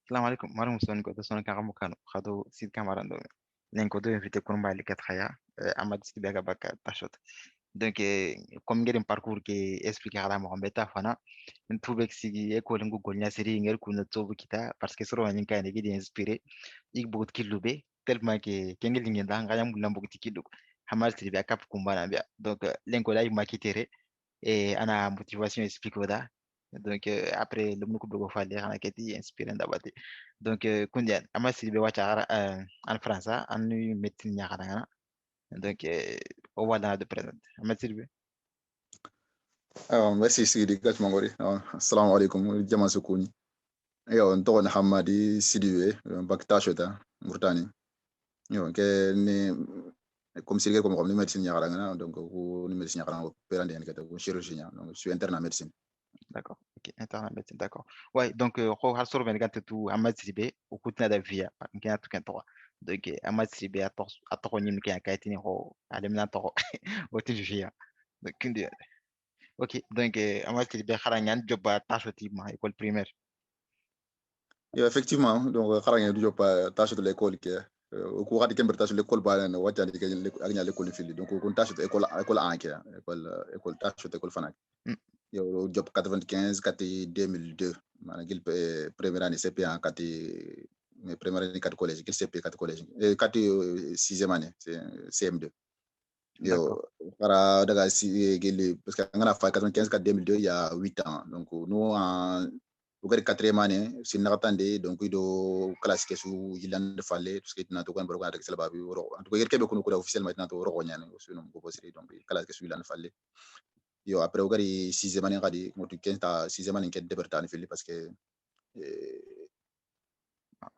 Salamu alaikum. Mara muson ko son ka gamu kanu. Khado sid kamaran do. Nen ko do invité ko mbali kat khaya amad sibe ga baka tashot. Donc comme ngedem parcours ke expliquer ala mo mbeta fana ntubek sigi école ngu golnya seri ngel kuna tsobu kita parce que soro nyin kay ne gidi inspiré ik bugut kilube tellement que kengel ngi da ngayam bulam bugut kilu hamal sibe kap kumbana bia donc len ko lay makitere et ana motivation explique wada donc après le mnuko bugo falle xana keti inspiré ndabati donc kundian ama sibe wacha en france an médecine nya xana donc o wala de présent ama sibe Merci Sidi Gachmangori. Assalamu alaikum, Jama Sukuni. Yo, ntogo na Hamadi Sidiwe, Bakta Shota, Murtani. Yo, ke ni comme Sidi comme ni médecine ñakaranga donc ko ni médecine ñakaranga perande en kata ko chirurgien donc je suis interne en médecine. d'accord ok internal médecine d'accord ouais donc ko har soro ben gante tu ama sibe o kutna da via ngena tu kan to donc ama sibe a to nyim ke akaytini ho alemna to o ti via donc kundian ok donc ama sibe xara ñaan joba tashoti ma école primaire. Yo, effectivement, donc xaranga du jopa tâche de l'école ke ko xati kember tâche de l'école ba na wati andi ke agna l'école fili donc ko tâche de école anke école tâche de école fanak. Mm, Yo job 95 kati 2002 mana gil première année CP1 kati mais première année kat collège gil CP kat collège kati sixième année c'est CM2 d'accord yo para daga si gil parce que ngana fa 95 kat 2002 il y a 8 ans donc nous en au gari quatrième année si nakatande donc ido classe ke su yilan de falle tout ce qui est nato kan baro kan rek babi ro en tout cas kebe ko ko officiellement nato ro nyane so non ko bosiri donc classe ke su yilan de falle yo après o gari sixième année kadi ngotu kenta sixième année ket debertani fili parce que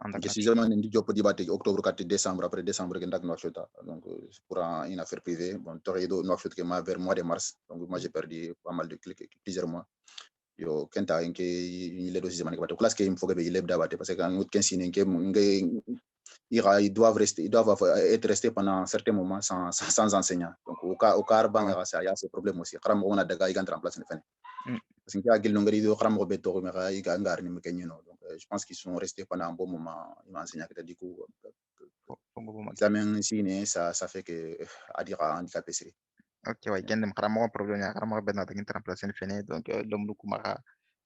andak ke na sixième année ndi jopo dibate octobre 4 décembre après décembre ke ndak Nouakchott donc pour une affaire privée bon tori do Nouakchott ke ma vers mois de mars donc moi j'ai perdu pas mal de plusieurs mois yo kenta inke le do sixième année bato classe ke il faut que be lebda bate parce que quand ngot kensi ke ils doivent rester, ils doivent être restés pendant un certain moment sans enseignant. Donc, au cas ouais il y a ce problème aussi. Quand on a des gars, ils entrent en place. mm, Parce qu'il y a des gens qui ont beto, donc, je pense qu'ils sont restés pendant un bon moment. Ils m'ont enseigné que du coup, fongo bo maki examen ici, ça fait que à dire à handicapé. ok ouais gendem xara mo problème ya xara mo ben na tagin remplacer ni fene donc lom lu kuma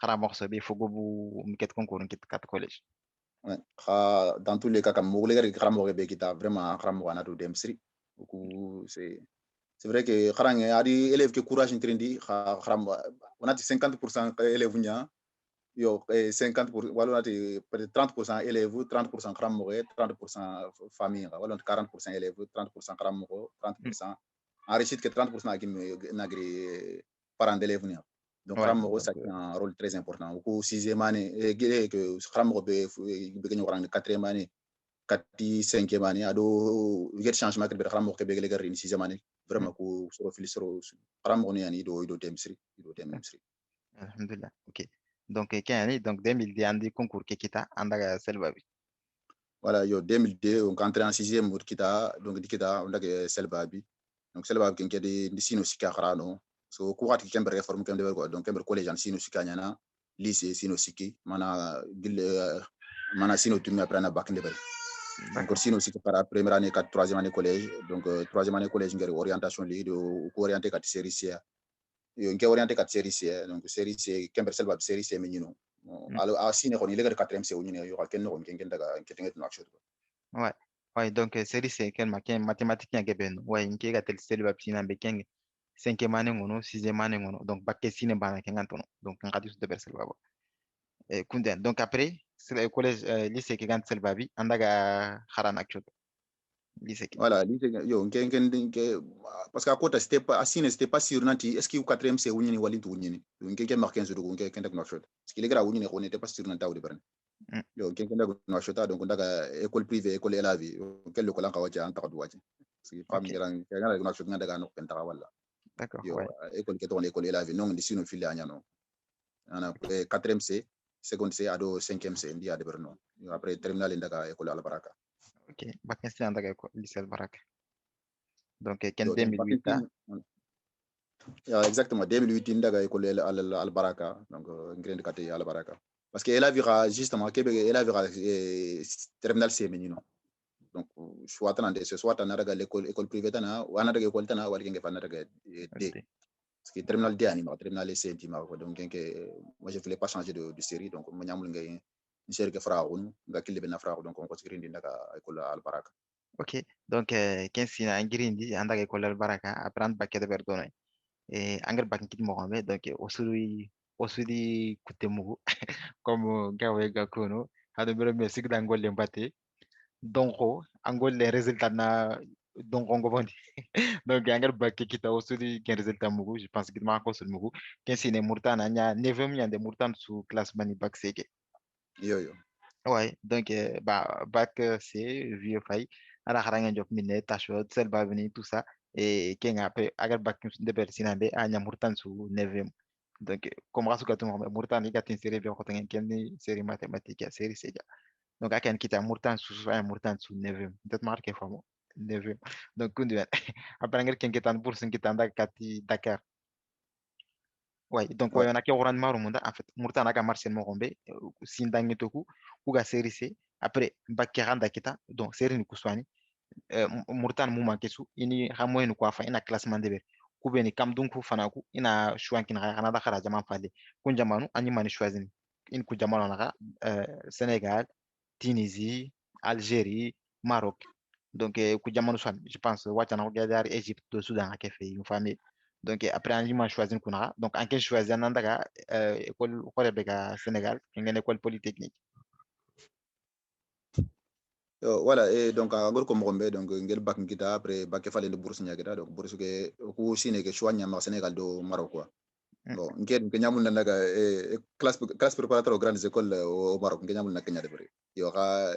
xara mo so be fogo bu mket concours kit kat collège. Ouais. Dans tous les cas, comme vous voulez, vraiment c'est vrai que il y a des élèves qui courage intrendi on a 50% élèves nya yo 50% wala peut-être 30% élèves 30% kram 30% famille wala 40% élèves 30% kram Mm, 30% enrichit que 30% nagri parents d'élèves nya donc ouais kram donc ça tient un rôle très important au sixième année que kram be be quatrième année kati cinquième année ado get changement ke kram ke be le sixième année mm, vraiment ko soro fili soro kram ni yani do temsri do temsri alhamdulillah ok donc kani donc 2010 andi concours ke kita andaga selba bi. voilà yo 2002 on entré en sixième mur kita donc dikita on daga selbabi donc selbabi ken di sino sika kharano so ko wati kember reform kember ko donc kember collège en sino sika nyana lycée sino siki mana gil mana sino tumi après na bac ndebel donc D'accord sino siki para première année 4 troisième année collège donc troisième année collège ngere orientation li do ko orienté kat série C yo nke orienté kat série C donc série C kember selbabi série C menino mm, alors a sine ko ni le quatrième C woni yo ken no ken daga ken no action ouais ouais donc série c'est quel makin mathématique ya geben ouais nke ga tel selba pina be keng cinquième année ngono sixième année ngono donc bakke sine bana kengan tono donc ngadi su de selba ba kunden donc après c'est le collège lycée ke gant selba bi andaga kharan actuel lycée ke. voilà yo parce que à côté c'était pas asine c'était pas sûr nanti est-ce que au quatrième c'est wuni wali tu wuni nken marqué sur nken nken tak nashot parce que les gars wuni on n'était pas sûr nanta ou de berne Mm, yo nken tak nashot donc daga école privée école elavi quel le kolan kawaja anta kadu waje parce que ok famille ran kana nashot daga no penta wala d'accord yo ouais école ke ton école elavi non di sino fili anyano ana quatrième C seconde C ado cinquième C ndi ade berno après terminal daga école al baraka ok bakke si andaga ko lycée barak donc ken yo donc 2008 ah. ya exactement 2008 daga école al baraka donc ngren kati al baraka parce que elle a justement elle a terminal C menino donc soit on a l'école privée tana ou on a l'école tana ou quelqu'un qui fait D parce que terminal D anima terminal C antima donc moi je voulais pas changer de série donc moi ñamul ngay une série que fera on nga kille ben fera donc on continue ndaka école al baraka. Ok, donc ken sina angirindi andaga école baraka apprendre bakke de berdono angir bakke kit mo xambe donc osudi kutte mugu comme gawe ga kono hado bere me sigda ngolle mbate donc angolle résultat na donc on gobondi donc angir bakke kita osudi ken résultat mugu je pense que ma ko sul mugu ken sine murtana nya 9e nyande murtan su classe mani bac seke Yo. ouais donc bah bac c'est vieux fay ala haranga job minne tashot sel babini tout ça et kenga après agar bac de ber sinambe anya murtan su 9e donc comme rasu gatum murtan ni gatin série be khotangen kenni série mathématique série sega donc akan kita murtan su aya murtan su 9e peut marqué famo 9e donc kundu après ngel ken ketan bourse ngitan da kati Dakar ouais donc Ouais. ouais on a ke oran maru munda en fait murtan aga marchen mo gombe sindangi toku kuga série C après bakke randa kita donc série ni kuswani murtan mu manke su ini hamo ni kwa fa ina classement de ber kubeni kam dunku fanaku ina shuankin kana da khara jama fale kun jamanu ani mani choisini in ku jamanu na Sénégal Tunisie Algérie Maroc donc ku jamanu swan je pense wachana ko gadar Égypte to Soudan ake fe une famille donc après ani man choisir kuna donc en choisir nandaga école bega Sénégal ngene école polytechnique. Voilà, et donc agor ko mogombe donc ngel bak ngita après bakke fale de bourse nyagida donc bourse ke ku sine ke choix nyama Sénégal do Maroc quoi. Mm. Bon ngel ke nyamul naga classe préparatoire aux grandes écoles au Maroc ngel nyamul naknya de bari yo ka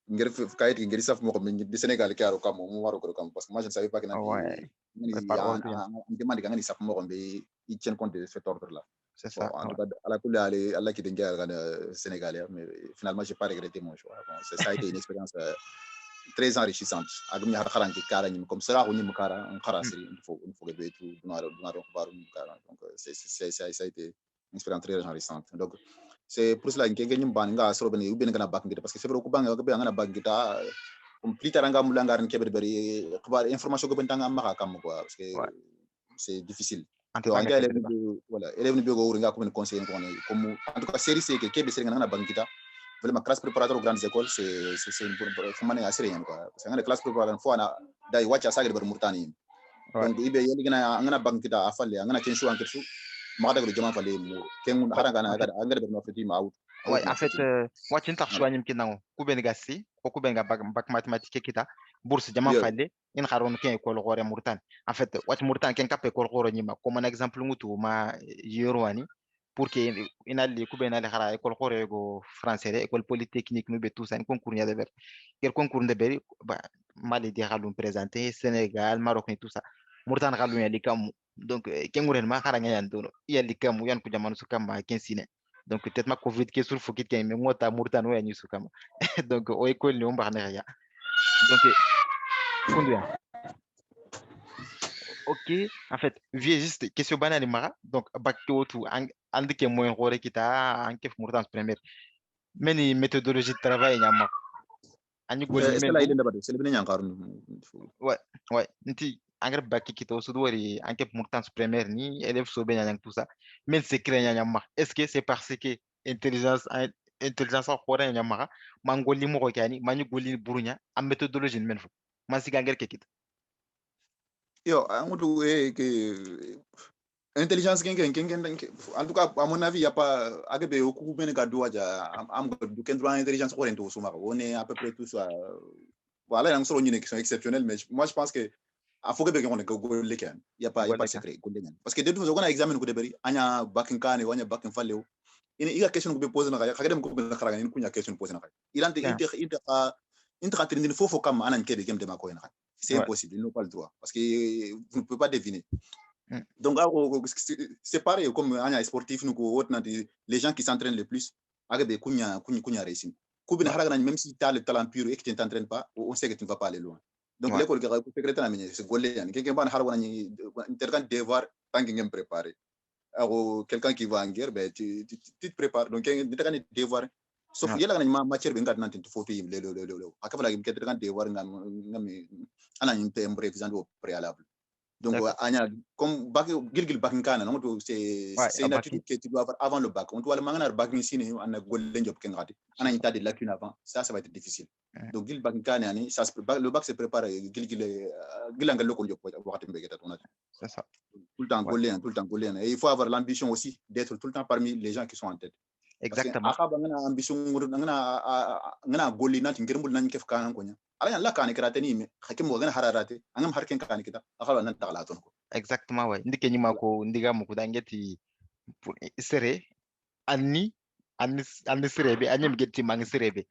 ngel kayit ngel saf mo ko di Sénégal ke aro kam mo Maroc ko kam parce que moi je ne savais pas que Ouais, nandi ni par ordre, en demande ngani saf mo ko be il tient compte de cet ordre là. c'est Bon, ça. en Ouais. tout cas, à la couleur, Allah qui est sénégalais, mais finalement, j'ai pas regretté mon choix. Bon, ça a été une expérience très enrichissante. Agmi har kharan ki kara nyim comme ça, on y mukara, on khara Mm. siri, il faut que tout donar baru mukara. Donc, ça a été une expérience très enrichissante. Donc, c'est pour cela que nyim ban nga soro bene ubene kana bak ngita parce que c'est vrai ko banga ko be ngana bak ngita plus tard nga mulanga ran kebe bari khabar information ko bentanga maka kam quoi parce que Ouais. c'est difficile. En tout Yo cas, anga élève voilà, élève ni bego nga ko ben conseiller ko comme en tout cas série c'est que kebe seri ngana bak ngita vraiment classe préparatoire aux grandes écoles c'est une bonne formation assez rien quoi parce que la classe préparatoire fois na dai wacha sagre ber murtani ouais. donc ibe yeli gina ngana bank kita afalle ngana ken shu anke su ma da jama falle mu ken Ouais. haranga na En fait, ga ngada ber no fiti ma out ouais, no en fait, fiti moi, tu n'as voilà choisi qui nango. Kuben gassi, ko kuben ga bac mathématique kita, bourse jaman yo falle, in haron ken école gore murtan. En fait, wat murtan ken kap école gore nyima, comme un exemple ngutu ma yorwani, pour que ina li kuben ali hara école gore go français, école polytechnique nous be tout ça, un concours nya de ver. Quel concours de beri, bah, mali di halum présenté, Sénégal, Maroc et tout ça. Murtan halum ya likam. Donc, ken nguren ma hara nya yandono. Ya likam yan ku jamanu su kam ma ken sine. Donc peut-être ma covid ke sul fokit ke mais moi ta murtan wa ni sukama donc o école ni on barna ya donc kundu ya ok en fait vie juste question banale mara donc bac to tu andi ke moyen gore kita an kef murtan première mais ni méthodologie de travail nyama ani golli est ce que là il mendu est d'abord c'est le bien encore ouais ouais nti engrais bac kita o sudu wari an kef murtan première ni élève so be nyang tout ça mais c'est créé nyama est-ce que c'est parce que intelligence intelligence ko hore nyama man golli mo ko kani man golli burunya am méthodologie men fo man siga ngel kekit yo amudu que intelligence en tout cas à mon avis il y a pas agbe oku ben ga duaja am du ken droit intelligence ko rento suma on est à peu près tous voilà il y a une seule qui sont exceptionnelles mais moi je pense que a faut que on est go le kan il y a pas de golle ka secret go le parce que de toute façon on a examen ko de bari anya bakin kane wanya bakin fallew ini iga question ko be poser na ka dem ko be na kharaga ni kunya question poser na ka ilante tiens inte ka trindin fofo kam anan kebe gem de ma ko na c'est ouais impossible ils n'ont pas le droit parce que vous ne pouvez pas deviner mm, donc c'est pareil comme anya sportif nous ko les gens qui s'entraînent le plus agabe kunya racing kubina ouais haraga même si tu as le talent pur et que tu t'entraînes pas on sait que tu ne vas pas aller loin donc ouais l'école que secrétaire na c'est golle yani quelqu'un ban harwana ni interkan devoir tangi ngem préparer alors quelqu'un qui va en guerre, ben tu te prépares. Donc tu as des devoirs. Sauf Ouais, il y a la matière ben garde nanti photo yim le akaba la gim kedra devoir ngam ana yim pe prévision au préalable. Donc d'accord. anya comme bac gilgil bac kana non Ouais, c'est à une Bakin. attitude que tu dois avoir avant le bac. On doit le mangana bac ni sine ana golle job ken ngati. C'est Ana ça. yita des lacunes avant. Ça va être difficile. Mm. Donc gil bac kana ni ça le bac se prépare gilgil gilangal lokol job wakati mbegeta tonati. C'est ça. Tout le temps Ouais, gaulé, tout le temps gaulé. Et il faut avoir l'ambition aussi d'être tout le temps parmi les gens qui sont en tête. Parce que exactement. akaba ngana ambition ngana gaulé nanti ngirbul nan kef kana konya. Ala yan la kana kiratani me hakim mo ngana hararate angam harken kana kita akaba nan tagala ton ko. Exactement, ouais. Ndike nyima ko ndiga muku dangeti pour sere anni anni serebe anyem geti mang serebe.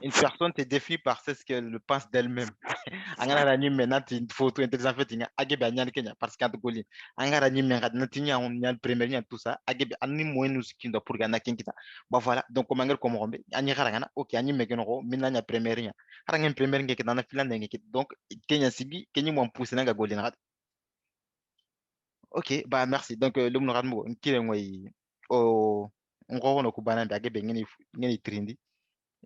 Une personne te défie par ce qu'elle pense d'elle-même. Angara nyim maintenant une photo intelligent fait tinga agebe anyan kenya parce que goli. Angara nyim nga natinya on nyan premier nyan tout ça agebe anni moyen skindo pour gana kinkita. Bah voilà donc comment ngel comme rombe anyi garangana OK anyi megen ro minna nya premier nya. Harangem premier ngeke dans filan ngeke donc kenya sigi kenya mo pousse nga goli na. OK, bah merci. Donc le mun radmo nkile ngoy o ngo wono ku banan da gebe ngeni trindi.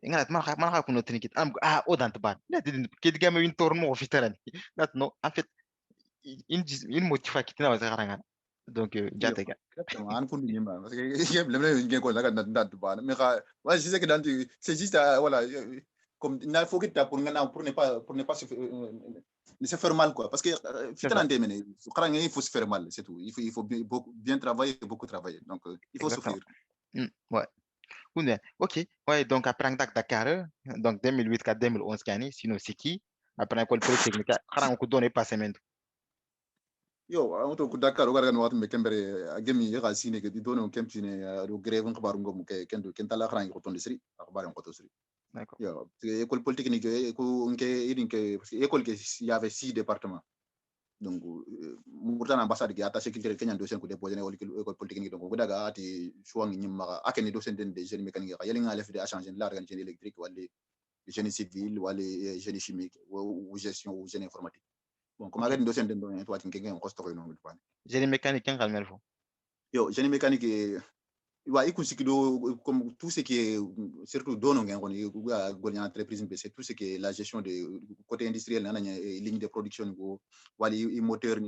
Ngana man ha kuno trinkit am o dant ban. La didin kid game win torno fitaran. That no en fait in motifa kitina wa zaranga. Donc Yo, jatega. exactement. An kundu nyima parce que le mele ngi ko la na ba mais moi je sais que dans c'est juste voilà comme il faut que tu pour ngana pour ne pas se faire mal quoi parce que C'est ça, fitalan de mene il faut se faire mal c'est tout il faut bien travailler beaucoup travailler donc il faut exactement. souffrir. Ouais. Oune, OK. Ouais, donc après un Dakar, donc 2008 à 2011 kani, sino siki, après école polytechnique, xara ko donné pas semaine. Yo auto ku Dakar o gargan wat me kembere agemi ya sine ke dono kempine do grève ngbar ngom ke kendo kentala khran ko ton sri akhbar ko to sri. D'accord. Yo, école polytechnique, parce que école il y avait 6 départements. Donc, pourtant, l'ambassade qui a attaché quelqu'un Kenya dossier pour déposer une école polytechnique. Donc, on a dit, choix ni mara, à quel dossier de génie mécanique. Il y a une LFD à changer là, génie électrique, ou les génie civil, ou les génie chimique, ou gestion, ou génie informatique. Bon, comme il y a OK. une dossier de toi, tu as un costo que nous Génie mécanique en calmer fo. Yo, génie mécanique, ouais, comme tout ce qui est surtout dans nos entreprises, c'est tout ce qui est la gestion de côté industriel, ligne de production, les moteurs,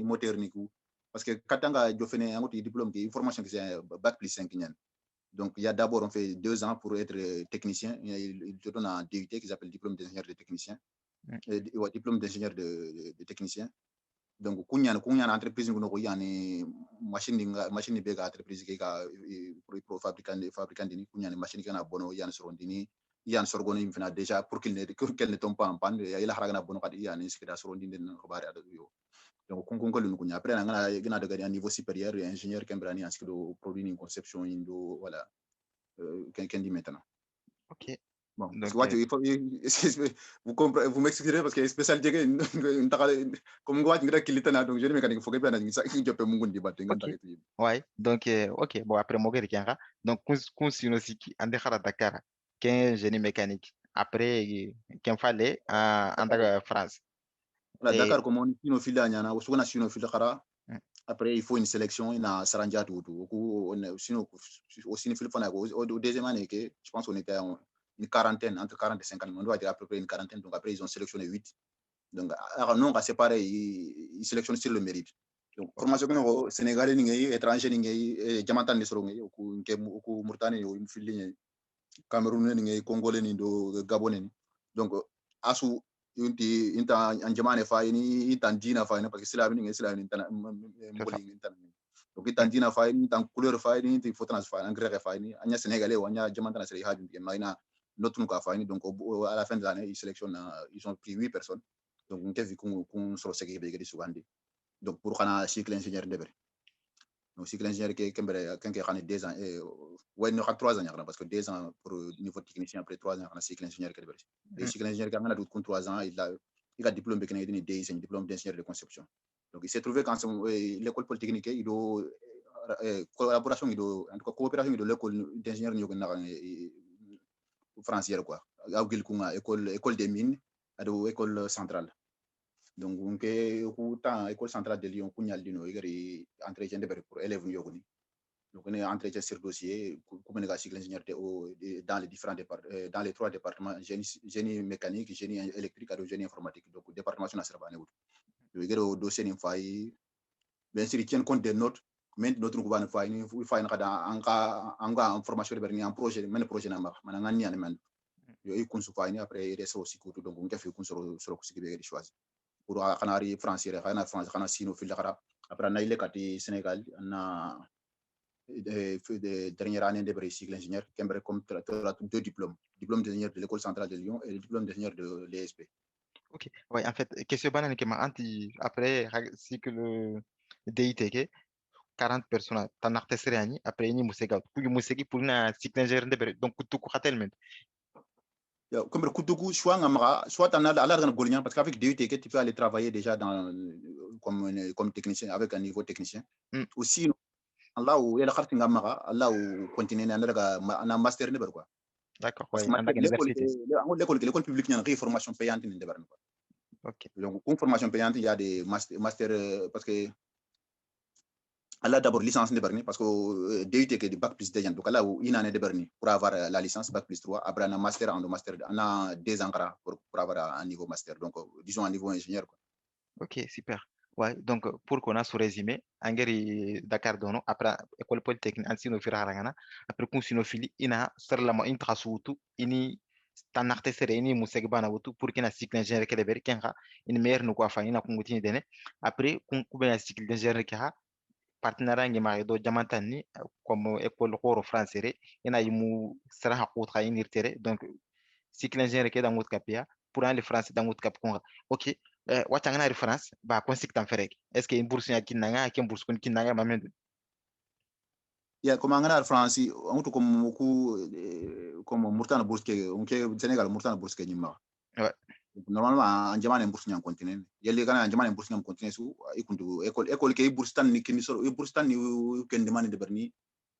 parce que quand on a fait un diplôme, une formation qui c'est bac plus 5 ans. Donc il y a d'abord on fait 2 ans pour être technicien, il te donne un DUT qui s'appelle diplôme d'ingénieur de technicien, Mm. diplôme d'ingénieur de technicien. Donc kunya entreprise ngono yani machine be ga entreprise ke ga pro fabricant ni kunya machine kana bono yani sorondini yani sorgoni fina déjà pour qu'elle ne tombe pas en panne ya ila haragana bono kadi yani sikida sorondini den khabari ado yo. Donc kun kunya après ngana gina daga niveau supérieur ingénieur kembrani en skido produit ni conception indo voilà qu'en dit maintenant. OK. Bon, parce que Donc ouais, vous comprenez, vous m'excuserez parce que spécialité comme quoi tu qu'il est donc je ne mécanique faut que bien ça qui peut mon dit battre OK. nganta ke tu. Ouais, donc OK, bon après mo gari kenga. Donc kun sino siki ande khara Dakar, qu'un génie mécanique. Après qu'un fallait en France. Voilà, Et Dakar comme on sino fila nyana usuko na sino fila khara mm, après il faut une sélection ina saranja tout ko sino au sino fila fana au deuxième année que je pense on était une quarantaine entre 40 et 50 on doit dire à peu près une quarantaine donc après ils ont sélectionné 8 donc non c'est pareil ils sélectionnent sur le mérite. Donc OK. formation ko sénégalais ni ngai étranger ni ngai jamatan ni soro ngai ku murtani yo fili ni camerounais ni ngai congolais ni do gabonais ni donc asu yunti inta anjamane fa ni inta dina fa ni parce que sila ni ngai sila ni tan C'est ça. mboli ni tan donc inta dina fa ni inta couleur fa ni inta faut fa engrais fa ni anya sénégalais ou anya jamatan sila ha bi maina notre ka fa ni donc à la fin de l'année ils sélectionnent ils ont pris 8 personnes donc on a vu qu'on sur ce qui est souvent donc pour qu'on cycle ingénieur de donc cycle ingénieur qui est quand il a 2 ans ouais il a 3 ans parce que 2 ans pour niveau technicien après 3 ans on a cycle ingénieur qui et Mm. cycle ingénieur qui a d'autres 3 ans il a diplôme de Canadien c'est un diplôme d'ingénieur de conception donc il s'est trouvé quand l'école polytechnique il doit collaboration il doit en tout cas coopération de l'école d'ingénieur française quoi école des mines à l'école centrale donc unke ku ta école centrale de Lyon kunyal dino igari entretien de pour élèves yogoni donc on est entretien sur dossier comme les cycle ingénieur dans les différents dans les 3 départements génie mécanique génie électrique et génie informatique donc département sur nasra bane donc igari au dossier ni fay bien sûr ils tiennent compte des notes mais notre gouvernement fay ni fay na kada anga information de berni en projet men projet na ma manangani an man yo i kun su fay ni après il reste aussi court donc on fait kun sur ku sigibe di choisi pour xanari français xana France xana sino fil xara après na ile kati Sénégal na de dernière année de cycle ingénieur qui a comme deux diplômes diplôme d'ingénieur de l'école centrale de Lyon et le diplôme d'ingénieur de l'ESP. Ok, ouais, en fait, question banane que ma anti après si que le DITK 40 personnes tan arte serani après ni musega pour musegi pour na cycle ingénieur de donc tout ko men Comme le Koutoukou, soit tu as à Golien, parce qu'avec DUTK, tu peux aller travailler déjà comme technicien, avec un niveau technicien. Aussi, là où il y a la carte là où continuer un master, quoi. D'accord, Parce ouais, que l'école publique, il y a une formation payante. Ok. Donc, une formation payante, il y a des master, parce que là d'abord licence de Berni parce que DUT est bac plus 2 ans donc là où une année de Berni pour avoir la licence bac plus 3 après un master en master on a 2 ans pour avoir un niveau master donc disons un niveau ingénieur quoi. Ok, super. Ouais, donc pour qu'on a ce résumé, Angeri Dakar dono après école polytechnique ansino firarangana après kun sino fili ina sarlama in trasutu ini tanarte sere ini museg bana wutu pour kina cycle ingénieur kele ber kenga in mer no kwa fa ina kungutini dene après kun kubena cycle ingénieur ka partenariat ngi mari do jamantani comme école horo français ina yimu sara hakutra inirtere donc cycle ingénieur ke dangut kapia pour aller français dangut kap konga ok wacangana référence ba consik tan ferek est ce que une bourse ya kinanga ke bourse kun kinanga mamen Ya comme ngana France on to comme Murtana bourse ke on ke Sénégal Murtana bourse ke nyima ouais normalement en jamane bourse nyam continent yelle kana en jamane bourse nyam continent su ikundu école ke bourse tan ni kini so bourse tan ni ken demande de Berni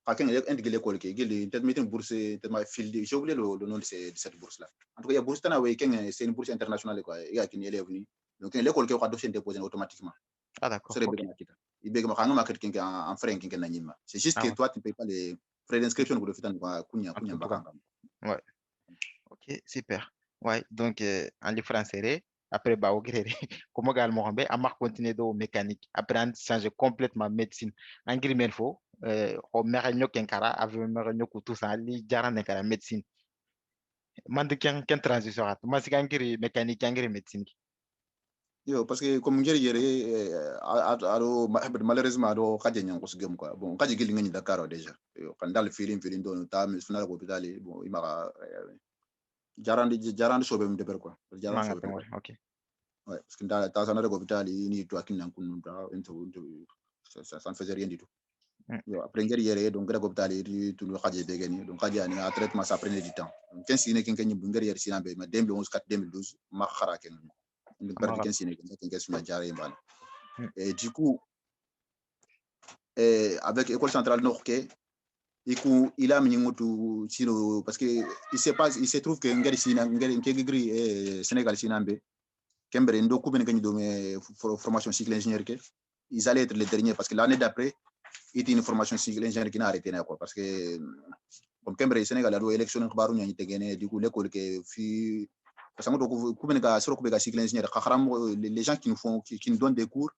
quelqu'un a intégré l'école qui est peut-être une bourse tellement filée j'ai oublié le nom de cette bourse là en tout cas il y a bourse tana ouais c'est une bourse internationale quoi il y a qui élève ni donc l'école qui a dossier déposé automatiquement ah d'accord sur les ok bénéfices kita il béga ma market qui en frein qui na nyima c'est juste ah que ouais toi tu payes pas les frais d'inscription pour le fitan quoi kunya en kunya tout cas mbakanga ouais ok super ouais donc en français après bah ok comment gal mo xambe amar continuer do mécanique après on changer complètement médecine en gris fo o mera nyoken kara avec mera nyoku tout ça li jarane kara médecine man de ken transition at masikan giri mécanique en gris médecine yo parce que comme ngeri yere ado malheureusement ado kaje nyang ko sugem quoi bon kaje gili ngani Dakar déjà yo kan dal feeling don ta mi sunala ko hôpital bon imara jarandi sobe mi deber quoi jarandi manga sobe mi tengor ok ouais parce que dans ta sana de hôpital ni to akin nan kun da ça ne faisait rien du tout mm. yo après ngeri yere donc grego hôpital yi tu no kaje be gani donc kaje ani a traitement ça prenait du temps donc ken sine ken ken ngeri yere sina be ma 2011 4 2012 ma khara ken donc perdu Amara. ken sine ken sina jare mbal Mm. et du coup avec école centrale nord ke il a mis mutu sino parce que il se trouve que ngari sina ngari ngeri Sénégal sinambe kembere ndo kubene gagné do formation cycle ingénieur ke ils allaient être les derniers parce que l'année d'après il était une formation cycle ingénieur qui n'a arrêté quoi parce que comme kembere Sénégal a do élection xbaru ñani tegene du coup l'école que fi parce que kubene ga soro kubega cycle ingénieur xaram les gens qui nous donnent des cours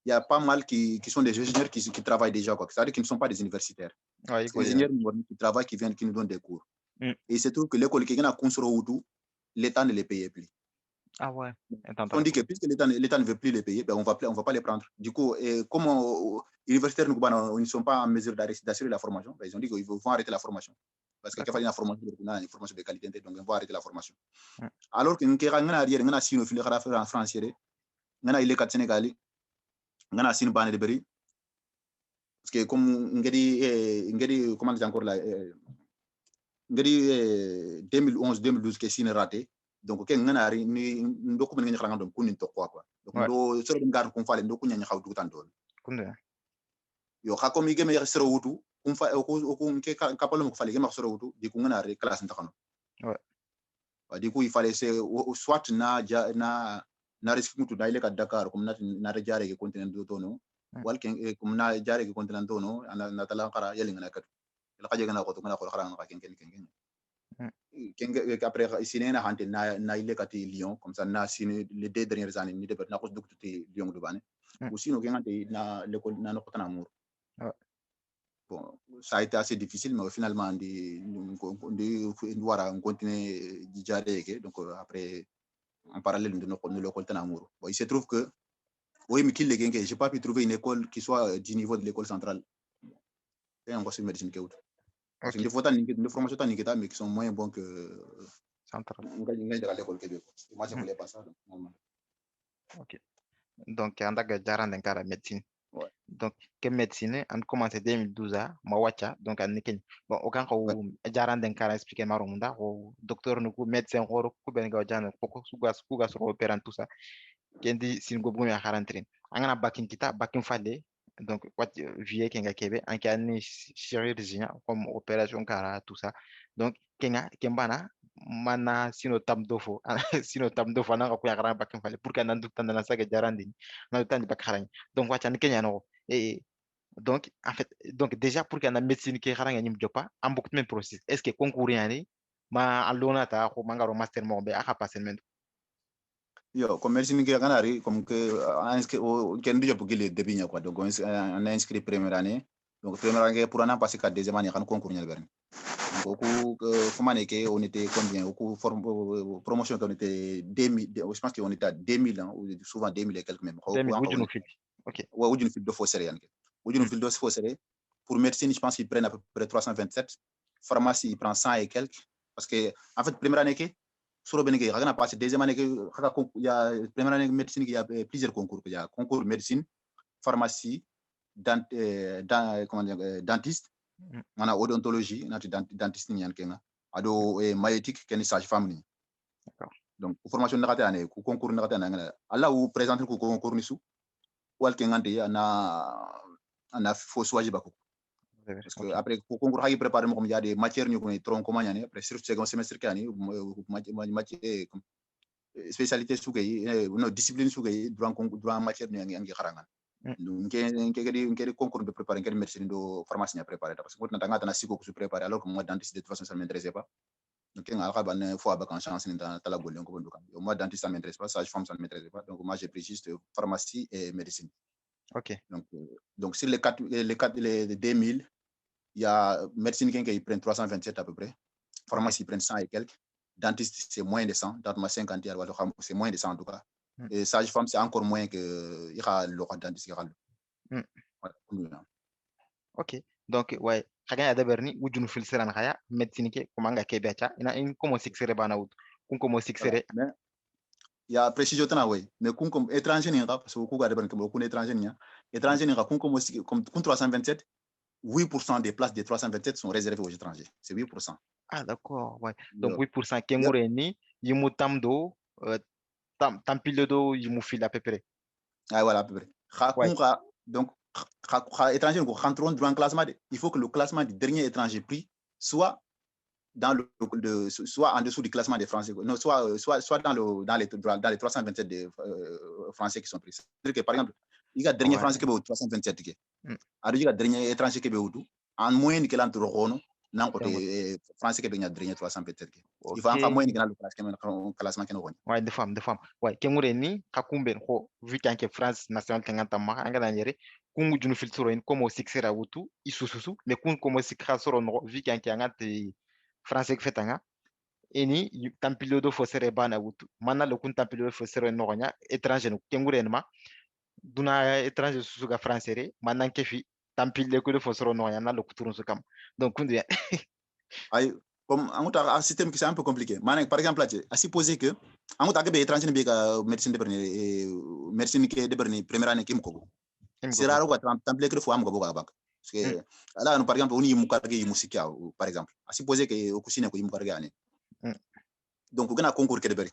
il y a pas mal qui sont des ingénieurs qui travaillent déjà quoi c'est-à-dire qui ne sont pas des universitaires Ouais, parce que les ingénieurs qui travaillent qui viennent qui nous donnent des cours mm. et c'est tout que l'école qui a construit l'État ne les payait plus. Ah ouais, attends, On dit que puisque l'État ne veut plus les payer, ben on va pas les prendre. Du coup, comme les universitaires ils ne sont pas en mesure d'assurer la formation, ben ils ont dit qu'ils vont arrêter la formation. Parce qu'il y a une formation de qualité, donc ils vont arrêter la formation. Mm. Alors que nous avons arrière, nous avons en France, nous avons les 4 Sénégalais, nous avons une bande de Berry. Parce que comme nous avons, comment dire encore là, 2011-2012 qui est raté. Donc ken ngana ri ni ndoku men ngani don kunin to quoi donc Ouais, ndo so ngar ko fale ndoku nyanya xawdu tan don kunde. yo xa ko mi geme sero wutu fa ko ke kapalo ko fale geme sero wutu di ko ngana ri classe ntakano Ouais. du coup il fallait c'est soit na na risque mutu na ile ka Dakar comme na jare ke continent do tono wal ken comme na jare ke continent tono na tala kara yeli ngana kat la ka jega na ko to ngana ko kara ngaka ken après sinena hanté na ile kati Lyon comme ça na sine les 2 dernières années ni de na ko dukti Lyon do bane ou sinon ken hanté na l'école na no kotana amour bon ça a été assez difficile mais finalement ndi wara continuer di jare ke donc après en parallèle de l'école kotana amour bon il se trouve que oui mais qu'il j'ai pas pu trouver une école qui soit du niveau de l'école centrale et on se médecine que parce que des fois, des formations mais qui sont moins bons que central. L'école Québec. Moi, je ne voulais pas ça. Ok. Donc, on a déjà rendu la médecine. Ouais. Donc, que médecine, on commence en 2012 à Mawacha, donc à Niken. Bon, aucun cas où déjà rendu la expliquer Marumda, ou docteur Nuku, médecin, ou Kubenga, Jan, Poko, Sugas, opérant tout ça. Kendi, si nous avons à 40 on a bakin kita, bakin fallait. Donc, what vie kenga kebe, en cas de chirurgien, comme opération kara, tout ça. Donc, kenga, kembana, mana sino tam dofo, sino tam dofo, na ko yakara bakin fallait, pour que nandu tanda na saga jarandi, na tandi bakarañ. Donc, wachan kenya no. Et donc, en fait, donc déjà pour qu'on a médecine qui est haranga nyim jopa, am beaucoup de processus. Est-ce que concours yani, ma alona ta ko mangaro master mo be aka passen Yo, comme médecine qui est comme que ken du job gile début nya quoi. Donc on a inscrit première année. Donc première année pour un an passer 4 deuxième année kan concours nya berni. Donc au fumane que on était combien au promotion on était 2000 je pense qu'on était à 2000 hein, ou souvent 2000 et quelques même. OK. Ouais, ou d'une fil de fausserie yanke. Ou d'une fil de fausserie. Pour médecine, je pense qu'ils prennent à peu près 327. Pharmacie, ils prennent 100 et quelques. Parce que, en fait, première année, sur le bénéfice, il y a passé deuxième année, il y a première année médecine, il y a plusieurs concours. Il y a concours médecine, pharmacie, comment dire, dentiste, on a odontologie, on a dentiste, il y a maïeutique, qui est sage-femme. Donc, pour formation de la année, concours de la année, là où présenter le concours, walking ante ana fo soaji bako parce que après pour concours hagi préparer mo il y a des matières ñu ko tronc comment ñane après surtout second semestre kani matière spécialité sugay no discipline sugay durant matière ñu ngi xarangan ngé concours de préparer ngé médecine do pharmacien préparer parce que na tanga na siko ko préparer alors que moi dentiste de toute façon ça m'intéressait pas donc on a ban fois avec en chance dans la golden ko bondukan moi dentiste ça m'intéresse pas sage-femme ça m'intéresse pas donc moi j'ai pris juste pharmacie et médecine. OK. Donc sur les 2000, il y a médecine qui prennent 327 à peu près, pharmacie prennent 100 et quelques, dentiste c'est moins de 100, dans ma 50 c'est moins de 100 en tout cas. Et sage-femme c'est encore moins que il y a le dentiste. OK. Donc ouais, kaganya da berni wujunu fil siran khaya médecine ke komanga ke becha ina in como sixere bana ut kun como sixere. Il y a précision tana oui, mais comme étranger ni parce que ku ga de ban comme étranger ni comme 327 8% des places des 327 sont réservées aux étrangers. C'est 8%. Ah, d'accord, ouais. Donc 8% kengureni yimu tamdo tampilodo yimu fil à peu près. Ah, voilà, à peu près. Donc, étranger, rentrons dans le classement. Il faut que le classement du dernier étranger pris soit soit en dessous du classement des Français, non, soit dans les 327 des Français qui sont pris. C'est-à-dire que, par exemple, il y a dernier Français qui est au 327. Alors, il y a dernier étranger qui est au en moyenne que l'entre non côté français qui est dernier 327. Il faut encore moins que classement qui est ouais, de femmes. Ouais, kemureni kakumben ko vu que France national tenganta ma anga danyere kungu junu filtro in como sixera wutu isususu mais kun como sikra soro no vu que angate français que fetanga eni tampilodo fosere bana wutu mana lo kun tampilodo fosere no nya étranger no kengurenma duna étranger susuga français re mana kefi tampile ko fosero no nya na lo kuturun su kam donc kundu ya ay comme un système qui c'est un peu compliqué. Par exemple, à supposer que on a des étrangers qui médecine de médecine qui est de première année qui m'ko. C'est rare quoi template que faut am go banque. Parce que là par exemple on y mukarge musique par exemple. À supposer que au kusine ko mukarge année. Donc on a concours que de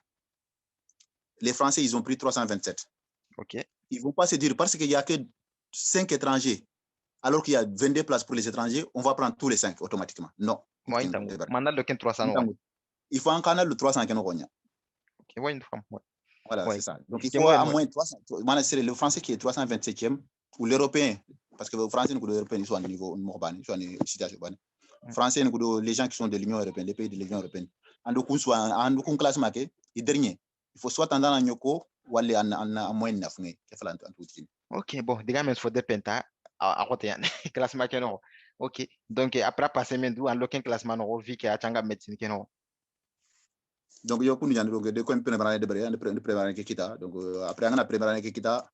les Français ils ont pris 327. OK. Ils vont pas se dire parce qu'il y a que 5 étrangers alors qu'il y a 22 places pour les étrangers, on va prendre tous les 5 automatiquement. Non. Mandal le 300. Il faut un canal de 300 qui nous OK, ouais, une femme. Ouais. Voilà, c'est Ouais. ça. Donc, il C'est faut moi, à moins 300. C'est le français qui est 327e ou l'européen. Parce que le français, l'européen, ils sont au niveau urbain, ils sont en situation urbaine. Français, les gens qui sont de l'Union européenne, les pays de l'Union européenne. En tout classe marquée, le dernier. Il faut soit tendre en yoko ou aller en moins de 9. Ok, bon, digamos faut dependa a côté classement que non. Ok, donc après passer maintenant en local classement non vu que a changa médecine que non. Donc, il y a beaucoup de gens qui ont préparé des kita. Donc, après, on a préparé des kita.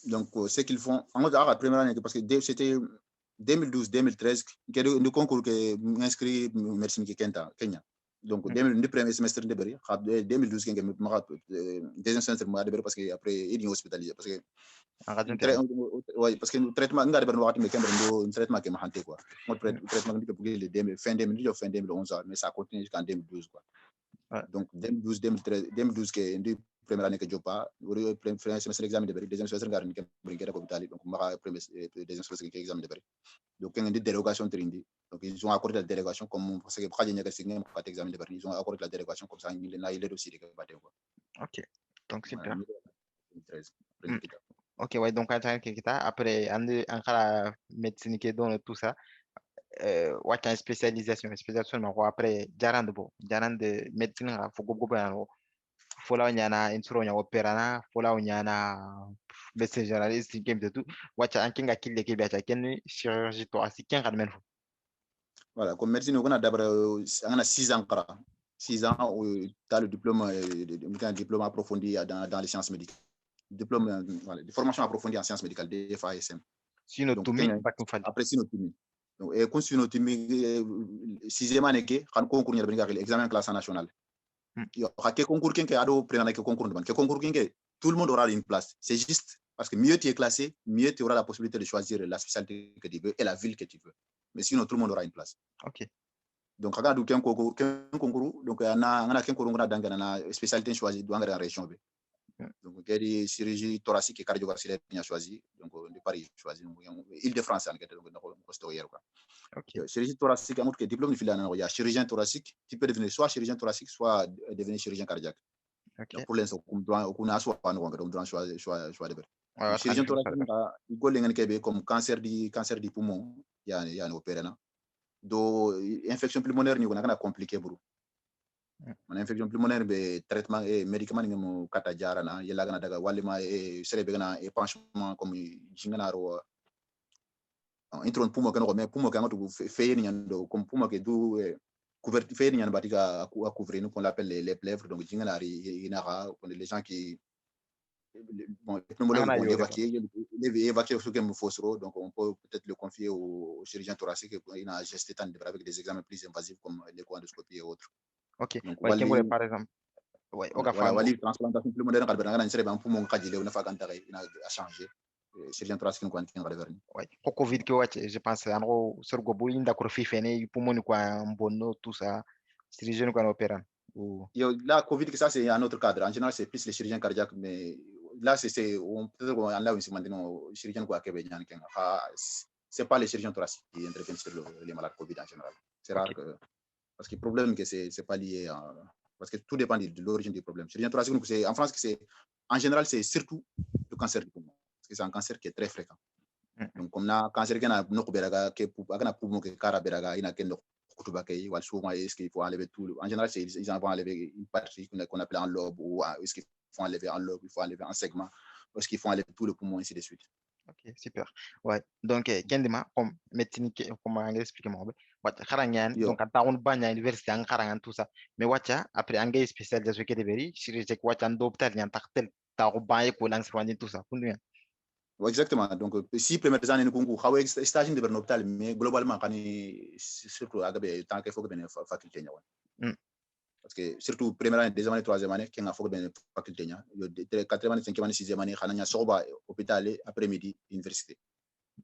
Donc, ce qu'ils font, on a la première année parce que c'était 2012-2013, le concours qui inscrit médecine Kenya. Donc, le premier semestre de Berry, 2012, deuxième semestre de parce que après, il est hospitalisé. Parce que parce que le traitement, on a un traitement qui est mahanté quoi. Le traitement fin 2010 fin 2011, mais ça continue jusqu'en 2012 quoi. Donc 2012 2013 2012 qui est première année que je pas le premier semestre examen de deuxième semestre garni que brinquer ko bitali donc ma premier deuxième semestre qui examen de donc il y a une dérogation trindi donc ils ont accordé la dérogation comme parce que pas gagner que signer pas examen de ils ont accordé la dérogation comme ça il a le dossier que batté quoi. Ok, donc super. 2013 ok, ouais, donc attends kita après en la médecine qui donne tout ça. Wacca spécialisation ma ko après jarande médecine ga fo gogo bano fola nyana insuro nya operana fola nyana médecin généraliste game de tout wacca an kinga kille ke biata ken chirurgie thoracique ken kad men fo voilà comme médecine on a d'abord on a 6 ans 6 ans où tu as le diplôme approfondi dans les sciences médicales diplôme voilà, de formation approfondie en sciences médicales DFASM donc sinotomi bakin fadi après sinotomi donc et kun sinotomi sixième année ke kan concours ni benga examen classe nationale yo ke concours ken ke ado prendre ke concours de ke concours ken ke tout le monde aura une place c'est juste parce que mieux tu es classé mieux tu auras la possibilité de choisir la spécialité que tu veux et la ville que tu veux mais sinon tout le monde aura une place. Ok, donc quand du ken concours donc ana ken concours dans na spécialité choisie dans la région B. Donc, il y a des chirurgies thoraciques et cardiovasculaires qui ont choisi. Donc, de Paris, choisi. Île-de-France, en fait, ok, chirurgie thoracique, il y a diplôme de il y a chirurgien thoracique. Tu peux devenir soit chirurgien thoracique, soit devenir chirurgien cardiaque. ok. Pour l'instant, on a soit choix de Ouais, chirurgien tranquille, thoracique, il y a comme cancer du poumon, il y a un opéré. Donc, infection pulmonaire, il y a compliqué pour mon infection pulmonaire be traitement et médicament ngam kata jarana yela gana daga walima e serebe gana e panchement comme jingana ro intron pumo kan mais pumo kan to feye ni nyando comme pumo ke du couverture feye ni nyando batika à couvrir nous qu'on appelle les plèvres donc jingana ri inara les gens qui bon les pneumologues vont l'évacuer ce qu'il faut donc on peut peut-être le confier au chirurgien thoracique et il a gesté tant avec des examens plus invasifs comme l'échoendoscopie et autres. ok Donc ouais kengole par exemple ouais oga voilà fambo wali transplantation pulmonaire quand on a un poumon cadilé on a fait quand il a changé chirurgien thoracique qu'on tient à verni ouais ko covid ke wache je pense en gros sur go boy nda ko fi fene pumoni quoi bonno tout ça chirurgien ko opéran ou là covid que ça c'est un autre cadre en général c'est plus les chirurgiens cardiaques mais là c'est on peut-être on là aussi maintenant chirurgien quoi que bien c'est pas les chirurgiens thoraciques qui interviennent sur les malades covid en général c'est rare que parce que le problème que c'est pas lié à parce que tout dépend de l'origine du problème. Chirurgien thoracique, c'est en France, en général, c'est surtout le cancer du poumon. Parce que c'est un cancer qui est très fréquent. Donc, comme un cancer qui a un poumon qui a souvent, est-ce qu'il faut enlever tout en général, ils vont enlever une partie qu'on appelle un lobe ou est-ce qu'il faut enlever un lobe, il faut enlever un segment, est-ce qu'il faut enlever tout le poumon, ainsi de suite. ok super ouais donc kendima comme médecine comme on expliquer mo wacca kharangan donc ata on banya université an kharangan tout ça mais wacca après angay spécialisation ke deveri chirurgie wacca ndo hôpital nyan taktel ta ko baye ko lang sirwani tout ça kundu Exactement. Donc, si premières années, nous avons stage de l'hôpital, mais globalement, surtout tant qu'il faut que faculté. Parce que surtout première année, deuxième année, troisième année, qui a faut que faculté. Quatrième année, cinquième année, sixième année, il y a soba hôpital après-midi université.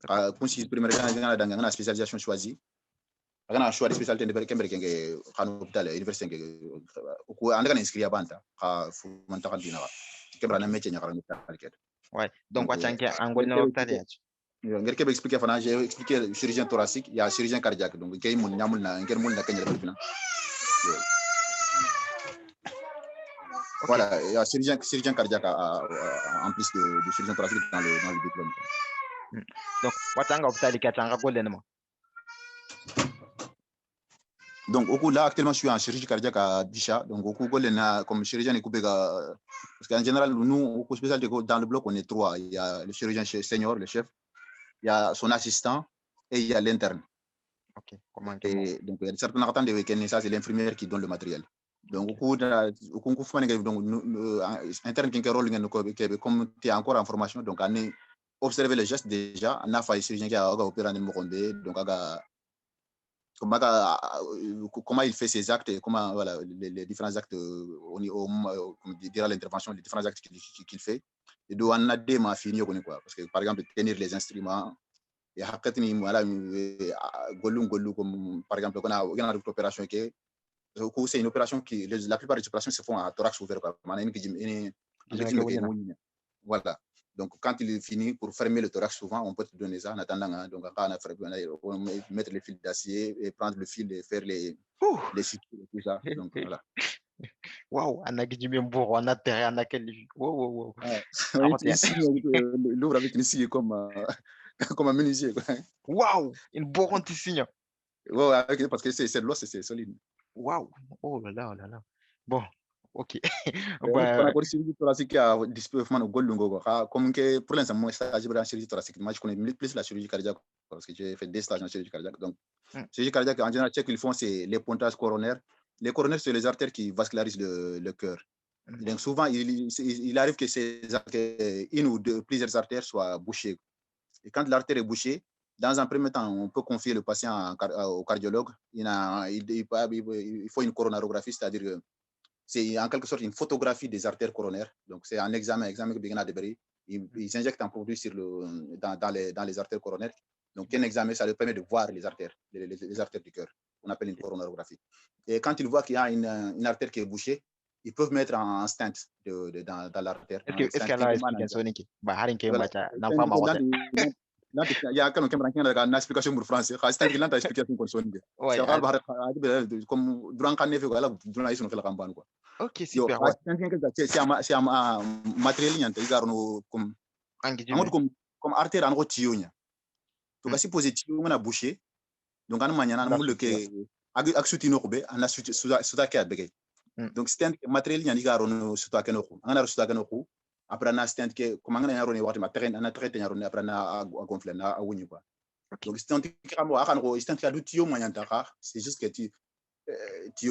Quand si première année, dans la spécialisation choisie, on a choisi spécialité de Kember qui est hôpital université on a inscrit à Banta à Fumantaka Dinara. Kember na métier n'yara hôpital. Ouais, donc wacca angol na hôpital ya ngir kebe expliquer fana j'ai expliqué le chirurgien thoracique il y a chirurgien cardiaque donc kay mun ñamul na ngir mun na kenya bina Voilà, il y a chirurgien cardiaque en plus de chirurgien thoracique dans le diplôme. Donc, watanga hôpital katanga golden mo. Donc, au coup, là, actuellement, je suis en chirurgie cardiaque à Disha. Donc, au coup, comme chirurgien, parce qu'en général, nous, au coup spécial, dans le bloc, on est 3. Il y a le chirurgien senior, le chef, il y a son assistant et il y a l'interne. Ok, comment et donc, il y a certains attentes de week-end, ça, c'est l'infirmière qui donne le matériel. Donc, au coup, interne qui rôle, comme tu es encore en formation, donc, on est observer les gestes déjà, on a fait chirurgien qui a opéré en Mokombe, donc, comment il fait ses actes et comment voilà, les différents actes dira l'intervention, les différents actes qu'il fait. Et donc, on a des fini quoi, parce que par exemple, tenir les instruments, et voilà, comme par exemple, on a une opération qui c'est une opération qui, la plupart des opérations se font à thorax ouvert. Quoi. Voilà. Donc, quand il est fini, pour fermer le thorax, souvent, on peut te donner ça en attendant. Hein, donc, on mettre les fils d'acier et prendre le fil et faire les sutures et tout ça. Donc, voilà. Waouh, on a dit même pour on a terre, on a quel. Wow. Il ouvre avec une scie comme un menuisier. Waouh, une bourre signe. Ouais, parce que c'est de l'os, c'est solide. Waouh, oh là là. Bon, ok. Bah, pour chirurgie thoracique à comme que pour l'instant moi stage en chirurgie thoracique, moi je connais plus la chirurgie cardiaque parce que j'ai fait des stages en chirurgie cardiaque. Donc chirurgie cardiaque en général, ce qu'ils font c'est les pontages coronaires. Les coronaires c'est les artères qui vascularisent le cœur. Donc souvent il arrive que une ou deux plusieurs artères soient bouchées. Et quand l'artère est bouchée, dans un premier temps, on peut confier le patient au cardiologue. Il faut une coronarographie, c'est-à-dire que c'est en quelque sorte une photographie des artères coronaires. Donc, c'est un examen que Bigana Deberi. Ils injectent un produit dans les artères coronaires. Donc, un examen, ça leur permet de voir les artères du cœur. On appelle une coronarographie. Et quand ils voient qu'il y a une artère qui est bouchée, ils peuvent mettre un stent dans l'artère. Est-ce qu'elle a explication qui il y a une explication pour français. C'est une explication pour sonner. Comme durant qu'on est fait voilà, durant ils sont fait la campagne quoi. Ok, super. C'est un matériel comme artère en tionya. Donc si poser tio on a bouché. Donc on a le que ak soutino ko be ana suta ka be. Donc c'est un matériel qui est on suta ka no. On a suta ka no. Après on a stent que comment on a roni waxti ma terrain on a traité on après on a gonfler na wuni quoi. Donc stent qui ramo akan ko stent qui a tio moyen ta c'est juste que tu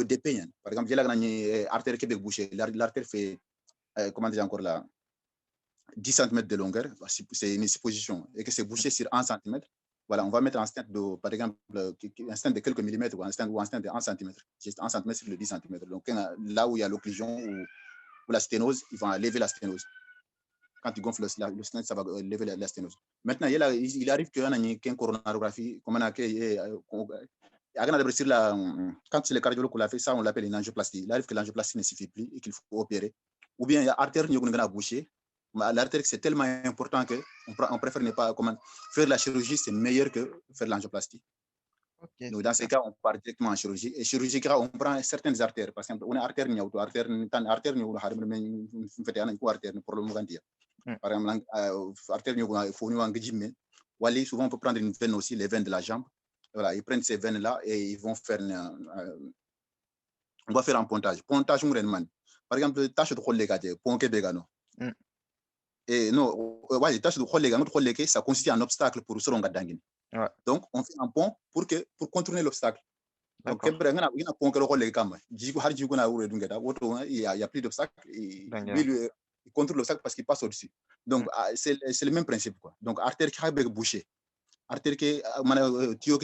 dépeigne. Par exemple, j'ai la artère qui est bouchée. L'artère fait, comment dire encore là, 10 cm de longueur. C'est une supposition. Et que c'est bouché sur 1 cm. Voilà, on va mettre un stent de, par exemple, un stent de quelques millimètres ou un stent de 1 cm. Juste 1 cm sur le 10 cm. Donc, là où il y a l'occlusion ou la sténose, ils vont lever la sténose. Quand tu gonfles le stent, ça va lever la sténose. Maintenant, il arrive qu'il y ait une coronarographie, comme on a quand c'est le cardiologue qui l'a fait, ça on l'appelle une angioplastie. Il arrive que l'angioplastie ne suffit plus et qu'il faut opérer. Ou bien il y a l'artère qui est bouchée. L'artère c'est tellement important qu'on préfère ne pas faire la chirurgie, c'est meilleur que faire l'angioplastie. Okay, donc dans ces cas, on part directement en chirurgie. Et chirurgie, on prend certaines artères. Par exemple, on a artère par exemple, artère souvent on peut prendre une veine aussi, les veines de la jambe. Voilà, ils prennent ces veines-là et ils vont faire on va faire un pontage. Pontage, par exemple, tâche de relégate, ponke begano. Et non, tâche de relégate, ça consiste en un obstacle pour se rendre dangin. Donc, on fait un pont pour contourner l'obstacle. Donc, il y a plus d'obstacles. Il contrôle l'obstacle parce qu'il passe au-dessus. Donc, c'est le même principe. Quoi. Donc, artère qui est bouchée. Artère qui est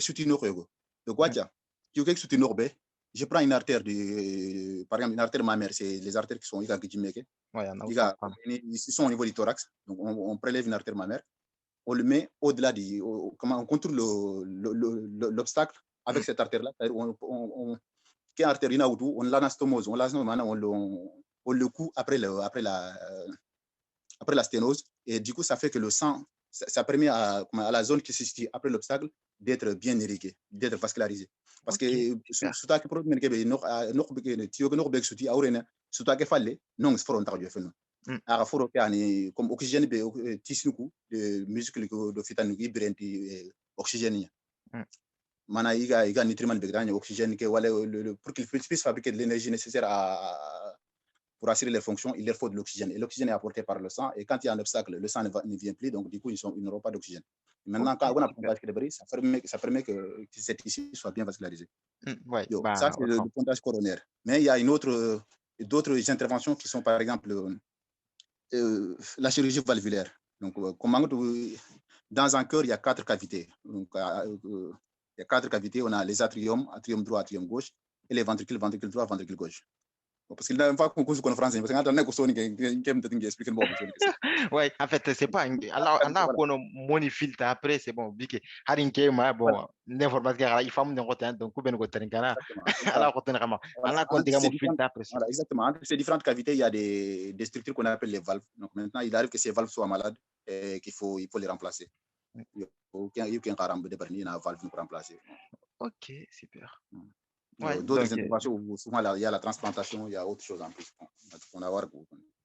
soutenu. Donc, je prends une artère, par exemple, une artère mammaire, c'est les artères qui sont ils sont au niveau du thorax. Donc, on prélève une artère mammaire, on le met au-delà on contrôle l'obstacle avec cette artère-là. On l'anastomose, on le coud après la sténose. Et du coup, ça fait que le sang, ça permet à la zone qui se situe après l'obstacle d'être bien irriguée, d'être vascularisée. parce Ok, que super. suta ke produit men ke be no be tiyo ke no be suti awrena suta ke falle non sforon ta jo fenno Mm, aga foro ke ani comme oxygène be tisnuku de muscle ko do fitan gi brenti oxygène mm. mana iga nutriment be grande oxygène que wala pour qu'il puisse fabriquer de l'énergie nécessaire pour assurer les fonctions, il leur faut de l'oxygène. Et l'oxygène est apporté par le sang. Et quand il y a un obstacle, le sang ne vient plus. Donc, du coup, ils n'auront pas d'oxygène. Maintenant, Ok, quand on a super. pompage de bris, ça permet que cette issue soit bien vascularisée. Ouais, Yo, ça, bah, c'est le autrement. pompage coronaire. Mais il y a d'autres interventions qui sont, par exemple, la chirurgie valvulaire. Donc, dans un cœur, il y a 4 cavités. Donc, il y a 4 cavités. On a les atriums, atrium droit, atrium gauche, et les ventricules, ventricule droit, ventricule gauche. Parce qu'il n'a pas concours en français, parce qu'il n'a pas concours qui explique le mot. Ouais, en fait, c'est pas. Allah, Voilà. qu'on moni filtre après, c'est bon. Bike, harinke ma, Voilà. bon, n'importe quel il faut me dire donc, ou ben go teringana. Exactement. Allah, ko tenir kama. Voilà. Allah, kon diga mo filtre après. Voilà, exactement. Entre ces différentes cavités, il y a des structures qu'on appelle les valves. Donc maintenant, il arrive que ces valves soient malades et il faut les remplacer. Il y a une valve pour remplacer. Ok, super. Il y a Ouais, d'autres donc, interventions où souvent il y a la transplantation, il y a autre chose en plus. On a voir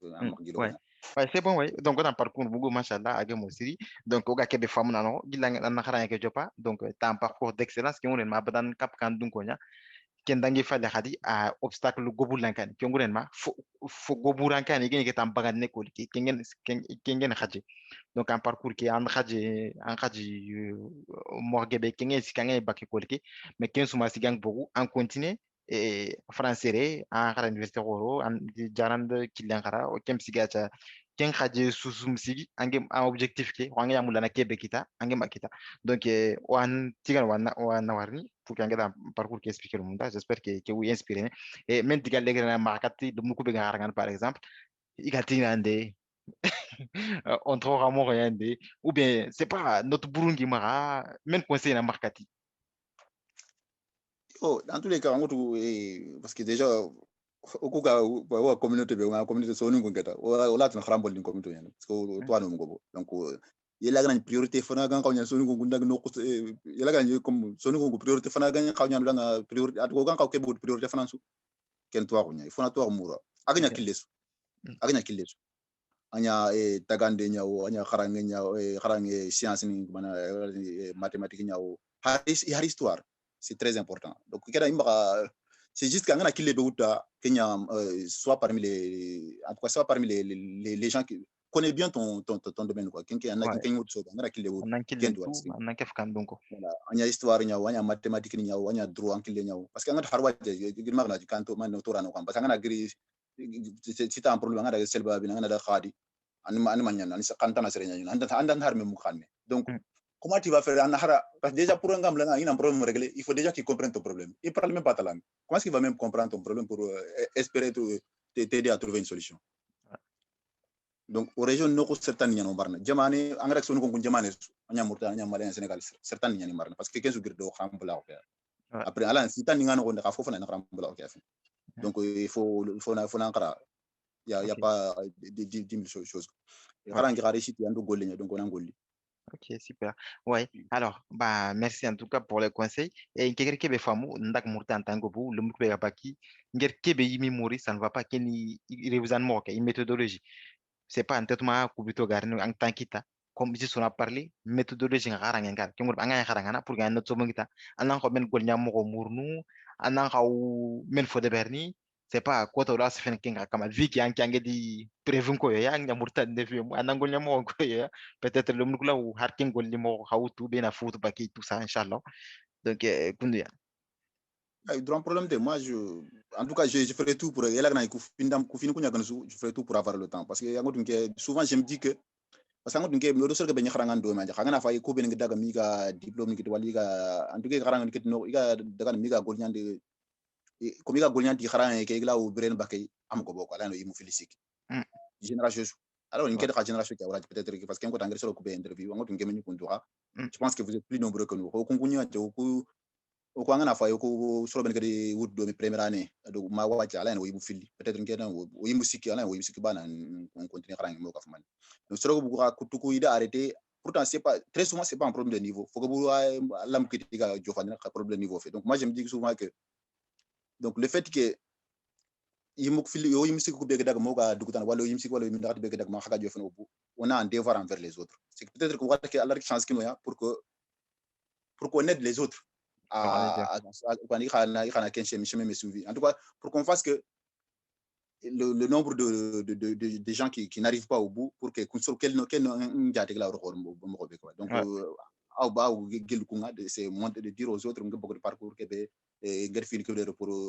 ouais. Ouais, c'est bon, ouais. Donc, on a un parcours beaucoup, machallah, à Gamosiri. Donc, au gars qui est femme, non, il a un nakara que jopa. Donc, t'as un parcours d'excellence qui on est ma badan cap kan dunkonya. Kendangi fale hadi a obstacle gobu lankan. Kyonguren ma, fo gobu lankan, igen que t'as un bagan nekol, kengen haji. Donc, un parcours qui est en haji, morgebe, kengen sikangen baki kolki. Mais ken suma sigang bogu, en continue. Et français en kara université roro en jarand kilian kara o kem sigacha ken khaje susum sigi angem en objectif ke wangi amula na kebe kita angem akita donc wan tigan wan warni pour que da parcours qui expliquer le monde j'espère que vous inspiré et même digal legre na makati dum ko be ngarangan par exemple igati nande on trouvera mon rien de ou bien c'est pas notre burungi mara même conseil na markati. Oh, dans tous les cas, parce que déjà, au cas où la communauté, la communauté, c'est une communauté. On a une grande communauté, parce que toi, nous, donc, il y a une priorité. Fana quand on a son gunda no il y a une comme son gunda priorité. Fana quand on a la priorité. À tout quand on a priorité, fana su. Quel toi, il faut toi mura. Aganya kilesu, aganya kilesu. Anya tagande nyao, anya kharange nyao, kharange science ni mana mathématique nyao. Haris histoire. C'est très important. Donc, c'est juste qu'on a qu'il les Kenya, soit parmi les, en tout cas, soit parmi les gens qui connaissent bien ton domaine, quoi. Quelqu'un en a Ouais, quelqu'un autre chose, on a qu'il les on a qu'il Ken le doit. tout on a kef kan donc Voilà. On a histoire, on a mathématique, on a droit, on a parce qu'on a harwa, il m'a dit quand on a autour à parce qu'on a gris, si t'as un problème, on a selba, on a khadi, on a manian, on a kantana serena, on a harme mukhan. Donc, comment tu vas faire parce que déjà pour un gamin, il a un problème réglé, il faut déjà qu'il comprenne ton problème. Il parle même pas ta langue. Comment est-ce qu'il va même comprendre ton problème pour espérer t'aider à trouver une solution? Donc, aux régions non certaines n'y en ont pas. Jamane, en réaction nous jamane, on y a mortel, on y a malien Sénégal, certaines n'y en ont pas parce que qu'est-ce que tu dois après, alors si t'as n'y en a on a faut faire un donc il faut il y a pas 10 000 choses. Et quand on regarde ici, il y a un golé, donc on a un golé. Ok, super. Ouais. Alors, bah, merci en tout cas pour les conseils. Et quelqu'un qui est fameux, ndak murta en tango bu, le mukbe gabaki, nger kebe yimi mori, ça ne va pas qu'il y revienne mort, une méthodologie. C'est pas un traitement kubito garni en tankita. Comme ici on a parlé, méthodologie ngara ngar. Qui mur anga ngara ngana pour gagner notre mongita. Anan ko men gol nyamo ko murnu, anan ka men fo de berni. C'est pas quoi to ras fen kinga kama viki an kange di previn ko ya ang nyamurta de fi anan gol nyamo ko ya peut-être le mukla ou harkin gol limo hawtu bena foot baki tout ça inchallah. Donc kundu ya. Il y a un problème de moi, en tout cas, je ferai tout pour. Je ferai tout pour avoir le temps. Parce que souvent, je me dis que. Parce que nous sommes bien kharangan do manja khangana fa ko ben daga miga diplôme ni wali ga en tout cas kharangan kit no iga daga miga golnyande ko miga golnyande kharangan ke igla o bren bakay am ko boko ala no yimu félicite génération alors une génération qui aura peut-être parce que quand on sur ko interview on ngem ni kunduha je pense que vous êtes plus nombreux que nous ko kungunya to ko ko ngana fa ko solo ben kadi wud do mi première année do ma wacha ala no yimu fili peut-être ngena o yimu sikki ala o yimu sikki bana on continue kharangan mo ka fman donc solo bu ko kutuku ida arrêté pourtant c'est pas très souvent c'est pas un problème de niveau. Faut que vous l'âme critique à un problème de niveau fait. Donc moi je me dis souvent que donc le fait que on a un devoir envers les autres. C'est peut-être qu'on va avoir chance pour qu'on aide les autres en tout cas pour qu'on fasse que le nombre de gens qui n'arrivent pas au bout pour que donc c'est de dire aux autres de parcours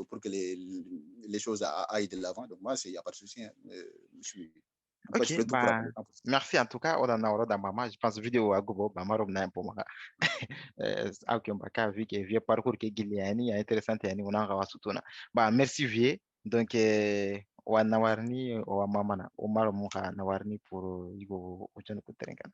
pour que les choses aillent de l'avant. Donc moi, il n'y a pas de souci. Hein. Ok, Je fais tout pour bah, apprendre. merci en tout cas. On a dans maman. Je pense vidéo à Gobo, bah, marom na pour moi. Ok, bah, vu que vieux parcours que Giliani est intéressant, on a un sutuna. Bah, merci vieux. Donc, wa nawarni, wa mamana, o maro muka nawarni pour Igo Ojan Kutrengan.